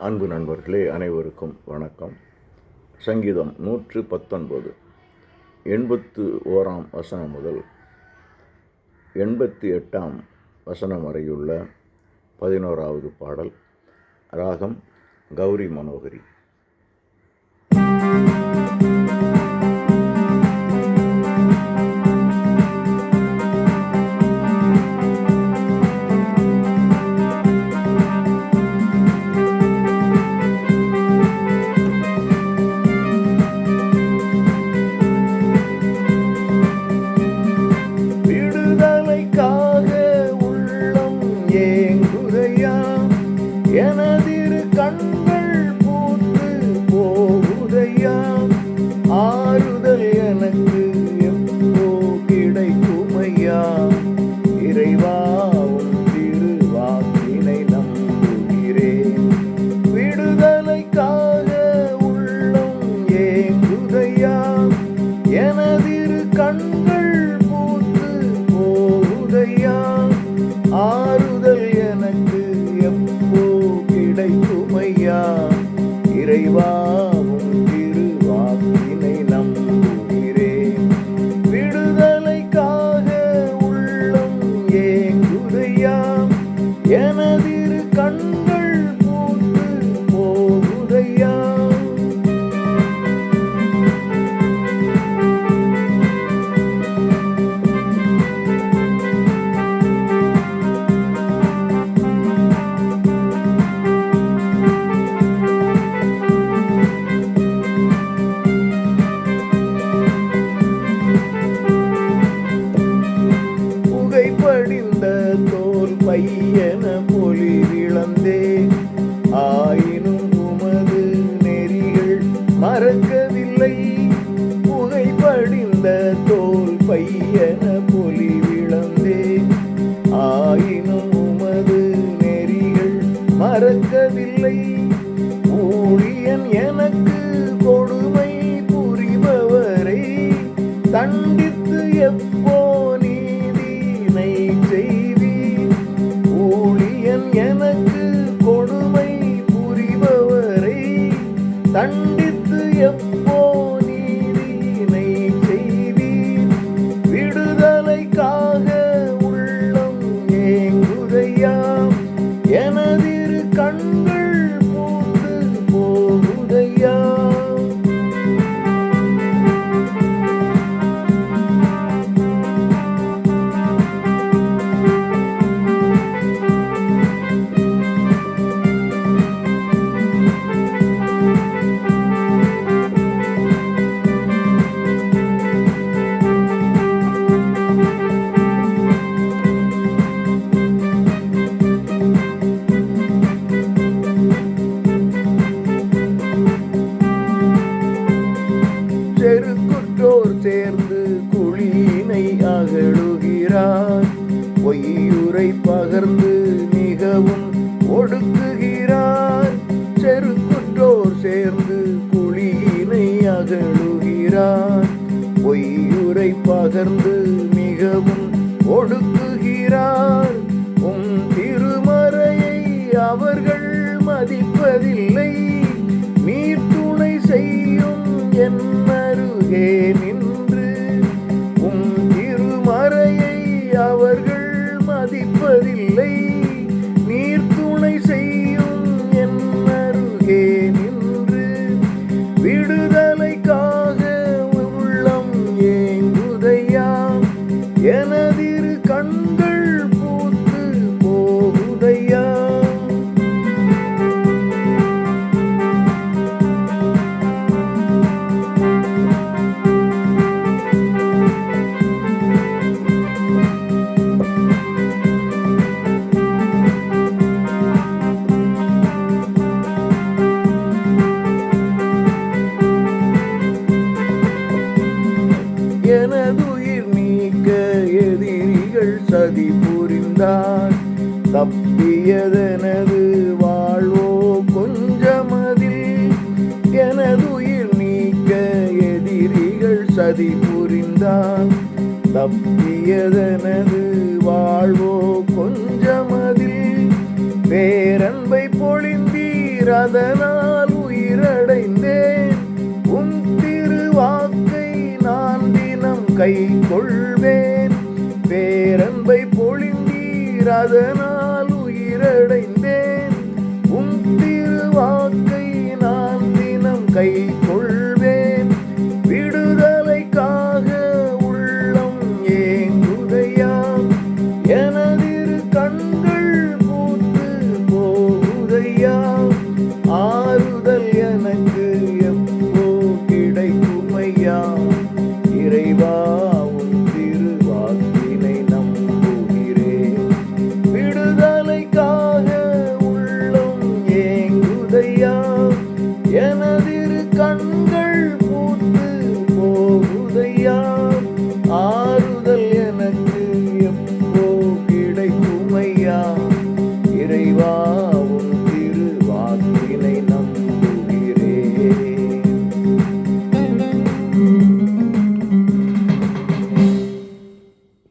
அன்பு நண்பர்களே, அனைவருக்கும் வணக்கம். சங்கீதம் 119 81ஆம் வசனம் முதல் 88ஆம் வசனம் வரையுள்ள 11வது பாடல். ராகம் கௌரி மனோகரி. எனதிரு கண்கள் பூத்து போகுதையா, ஆறுதல் எனக்கு எப்போ கிடைக்குமையா, இறைவாவும் திருவாக்கினை நம்புகிறேன். விடுதலைக்காக உள்ளம் ஏங்குதையா, எனதிரு கண்கள் பூத்து போகுதையா, ஆறுதல் எனக்கு எப்போ கிடைக்குமையா, இறைவாவும் திருவாக்கினை நம்புகிறேன். விடுதலைக்காக உள்ளம் ஏங்குதையா, எனதிரு கண்கள் பூத்து போகுதையா. படிந்த தோல் பையன பொலிவிழந்தே, ஆயினும் உமது நெறிகள் மறக்கவில்லை. புகைப்படிந்த தோல் பையன பொலிவிழந்தே, ஆயினும் உமது நெறிகள் மறக்கவில்லை. ஊழியன் எனக்கு கொடுமை புரிபவரை தண்டித்து எப்போ செய்வீர். ஊழியன் எனக்கு கொடுமை புரிபவரை தண்டித்து எப்போ நீதினை செய்வீர். விடுதலைக்காக உள்ளம் ஏங்குதையா, எனதிரு கண்கள் பூத்து போகுதையா. செருக்குற்றோர் சேர்ந்து குழியினை அகழுகிறார், பொய்யுரை பகர்ந்து மிகவும் ஒடுக்குகிறார். செருக்குற்றோர் சேர்ந்து குழியினை அகழுகிறார், பொய்யுரை பகர்ந்து மிகவும் ஒடுக்குகிறார். உம் திருமறையை அவர்கள் மதிப்பதில்லை, நீர் துணை செய்யும் என் அருகே நின்று. உம் திருமறையை அவர்கள் மதிப்பதில்லை, நீர் துணை செய்யும் என் அருகே நின்று. விடுதலைக்காக உள்ளம் ஏங்குதையா, எனதிரு கண்கள் பூத்து போகுதையா. எனதுயிர் நீக்க எதிரிகள் சதி புரிந்தார், தப்பியதெனது வாழ்வோ கொஞ்சமதில். எனதுயிர் நீக்க எதிரிகள் சதி புரிந்தார், தப்பியதெனது வாழ்வோ கொஞ்சமதில். பேரன்பை பொழிந்தீர் கொண்டீர் அதனால் உயிரடைந்தேன். உம் திருவாக்கை நான் தினம் கை கொள்வேன். பேரன்பை பொழிந்தீர் அதனால் உயிரடைந்தேன். உம் திருவாக்கை நான் தினம் கை கொள்வேன். விடுதலைக்காக உள்ளம் ஏங்குதையா, எனதிரு கண்கள் பூத்து போகுதையா. ஆறுதல் எனக்கு எப்போ கிடைக்குமையா, இறைவா உம் திருவாக்கினை நம்புகிறேன். விடுதலைக்காக உள்ளம் ஏங்குதையா, எனதிரு கண்கள்